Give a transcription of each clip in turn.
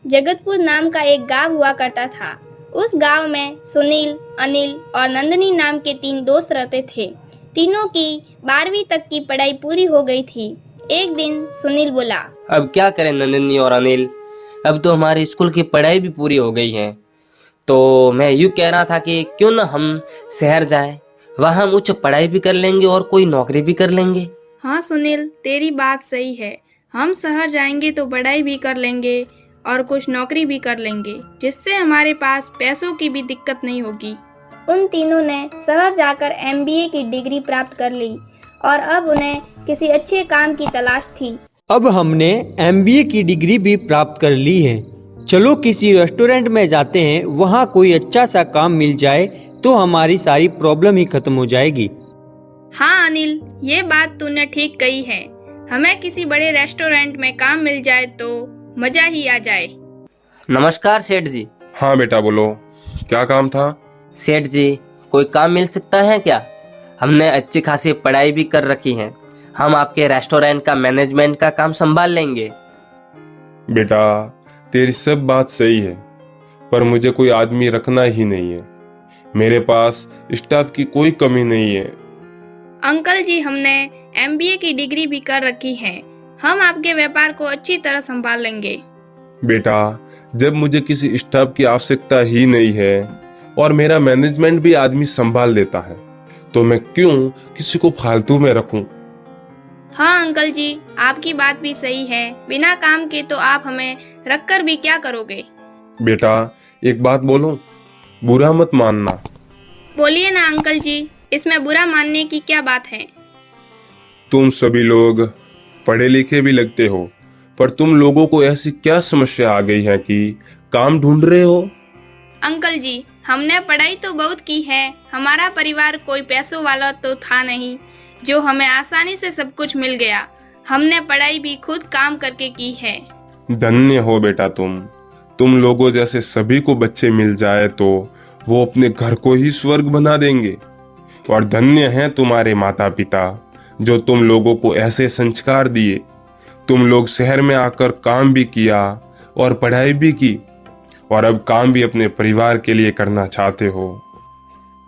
जगतपुर नाम का एक गांव हुआ करता था। उस गांव में सुनील, अनिल और नंदनी नाम के 3 दोस्त रहते थे। तीनों की 12वीं तक की पढ़ाई पूरी हो गई थी। एक दिन सुनील बोला, अब क्या करें नंदिनी और अनिल, अब तो हमारी स्कूल की पढ़ाई भी पूरी हो गई है। तो मैं यूँ कह रहा था कि क्यों ना हम शहर जाएं, वहाँ हम उच्च पढ़ाई भी कर लेंगे और कोई नौकरी भी कर लेंगे। हाँ सुनील, तेरी बात सही है। हम शहर जाएंगे तो पढ़ाई भी कर लेंगे और कुछ नौकरी भी कर लेंगे, जिससे हमारे पास पैसों की भी दिक्कत नहीं होगी। उन तीनों ने शहर जाकर MBA की डिग्री प्राप्त कर ली और अब उन्हें किसी अच्छे काम की तलाश थी। अब हमने MBA की डिग्री भी प्राप्त कर ली है। चलो किसी रेस्टोरेंट में जाते हैं, वहाँ कोई अच्छा सा काम मिल जाए तो हमारी सारी प्रॉब्लम ही खत्म हो जाएगी। हाँ अनिल, ये बात तूने ठीक कही है। हमें किसी बड़े रेस्टोरेंट में काम मिल जाए तो मजा ही आ जाए। नमस्कार सेठ जी। हाँ बेटा बोलो, क्या काम था? सेठ जी, कोई काम मिल सकता है क्या? हमने अच्छी खासी पढ़ाई भी कर रखी है, हम आपके रेस्टोरेंट का मैनेजमेंट का काम संभाल लेंगे। बेटा तेरी सब बात सही है, पर मुझे कोई आदमी रखना ही नहीं है। मेरे पास स्टाफ की कोई कमी नहीं है। अंकल जी, हमने MBA की डिग्री भी कर रखी है। हम आपके व्यापार को अच्छी तरह संभाल लेंगे। बेटा जब मुझे किसी स्टाफ की आवश्यकता ही नहीं है और मेरा मैनेजमेंट भी आदमी संभाल लेता है, तो मैं क्यों किसी को फालतू में रखूं? हाँ अंकल जी, आपकी बात भी सही है। बिना काम के तो आप हमें रखकर भी क्या करोगे? बेटा एक बात बोलूं, बुरा मत मानना। बोलिए ना अंकल जी, इसमें बुरा मानने की क्या बात है? तुम सभी लोग पढ़े लिखे भी लगते हो, पर तुम लोगों को ऐसी क्या समस्या आ गई है कि काम ढूंढ रहे हो? अंकल जी, हमने पढ़ाई तो बहुत की है। हमारा परिवार कोई पैसों वाला तो था नहीं जो हमें आसानी से सब कुछ मिल गया। हमने पढ़ाई भी खुद काम करके की है। धन्य हो बेटा तुम लोगों जैसे सभी को बच्चे मिल जाए तो वो अपने घर को ही स्वर्ग बना देंगे। और धन्य हैं तुम्हारे माता पिता जो तुम लोगों को ऐसे संस्कार दिए। तुम लोग शहर में आकर काम भी किया और पढ़ाई भी की, और अब काम भी अपने परिवार के लिए करना चाहते हो।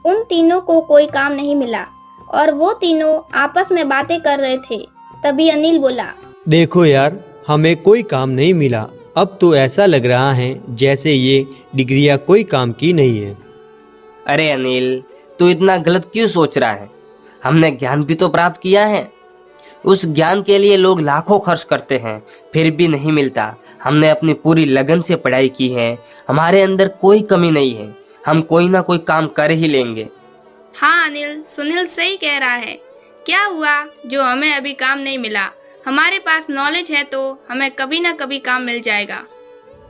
उन तीनों को कोई काम नहीं मिला और वो तीनों आपस में बातें कर रहे थे। तभी अनिल बोला, देखो यार, हमें कोई काम नहीं मिला। अब तो ऐसा लग रहा है जैसे ये डिग्रियां कोई काम की नहीं है। अरे अनिल, तू इतना गलत क्यों सोच रहा है? हमने ज्ञान भी तो प्राप्त किया है। उस ज्ञान के लिए लोग लाखों खर्च करते हैं, फिर भी नहीं मिलता। हमने अपनी पूरी लगन से पढ़ाई की है, हमारे अंदर कोई कमी नहीं है। हम कोई ना कोई काम कर ही लेंगे। हाँ अनिल, सुनील सही कह रहा है। क्या हुआ जो हमें अभी काम नहीं मिला? हमारे पास नॉलेज है तो हमें कभी ना कभी काम मिल जाएगा।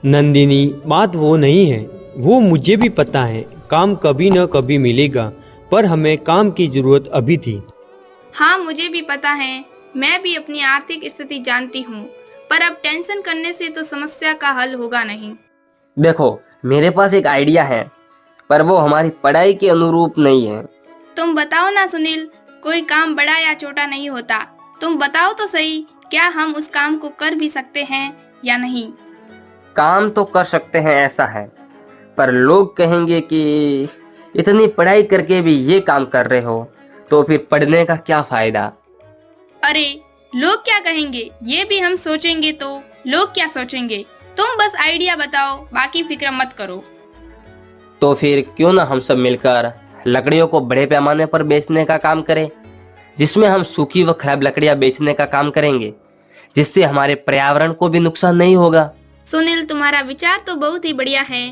नंदिनी, बात वो नहीं है, वो मुझे भी पता है। काम कभी न कभी मिलेगा, पर हमें काम की जरूरत अभी थी। हाँ मुझे भी पता है, मैं भी अपनी आर्थिक स्थिति जानती हूँ, पर अब टेंशन करने से तो समस्या का हल होगा नहीं। देखो, मेरे पास एक आइडिया है, पर वो हमारी पढ़ाई के अनुरूप नहीं है। तुम बताओ ना सुनील, कोई काम बड़ा या छोटा नहीं होता। तुम बताओ तो सही, क्या हम उस काम को कर भी सकते हैं या नहीं? काम तो कर सकते हैं ऐसा है, पर लोग कहेंगे कि इतनी पढ़ाई करके भी ये काम कर रहे हो, तो फिर पढ़ने का क्या फायदा? अरे लोग क्या कहेंगे ये भी हम सोचेंगे तो लोग क्या सोचेंगे? तुम बस आइडिया बताओ, बाकी फिक्र मत करो। तो फिर क्यों ना हम सब मिलकर लकड़ियों को बड़े पैमाने पर बेचने का काम करें, जिसमें हम सूखी व खराब लकड़ियां बेचने का काम करेंगे, जिससे हमारे पर्यावरण को भी नुकसान नहीं होगा। सुनील, तुम्हारा विचार तो बहुत ही बढ़िया है,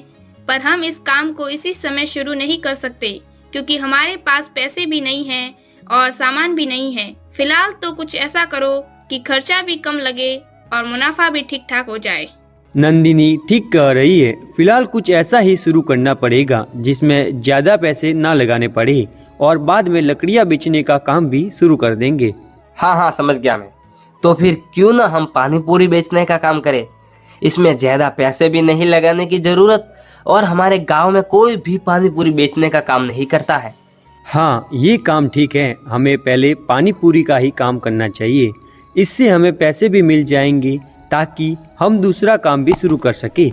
पर हम इस काम को इसी समय शुरू नहीं कर सकते, क्योंकि हमारे पास पैसे भी नहीं हैं और सामान भी नहीं है। फिलहाल तो कुछ ऐसा करो कि खर्चा भी कम लगे और मुनाफा भी ठीक ठाक हो जाए। नंदिनी ठीक कह रही है, फिलहाल कुछ ऐसा ही शुरू करना पड़ेगा जिसमें ज्यादा पैसे ना लगाने पड़े, और बाद में लकड़ियां बेचने का काम भी शुरू कर देंगे। हाँ समझ गया मैं। तो फिर क्यों ना हम पानी पूरी बेचने का काम करें, इसमें ज्यादा पैसे भी नहीं लगाने की जरूरत, और हमारे गांव में कोई भी पानी पूरी बेचने का काम नहीं करता है। हाँ ये काम ठीक है, हमें पहले पानी पूरी का ही काम करना चाहिए। इससे हमें पैसे भी मिल जाएंगे, ताकि हम दूसरा काम भी शुरू कर सके।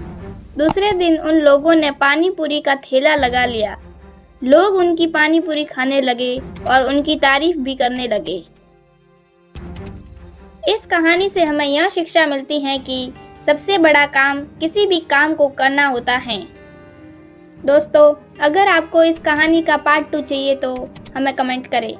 दूसरे दिन उन लोगों ने पानी पूरी का ठेला लगा लिया। लोग उनकी पानी पूरी खाने लगे और उनकी तारीफ भी करने लगे। इस कहानी से हमें यह शिक्षा मिलती है कि सबसे बड़ा काम किसी भी काम को करना होता है। दोस्तों, अगर आपको इस कहानी का पार्ट 2 चाहिए तो हमें कमेंट करें।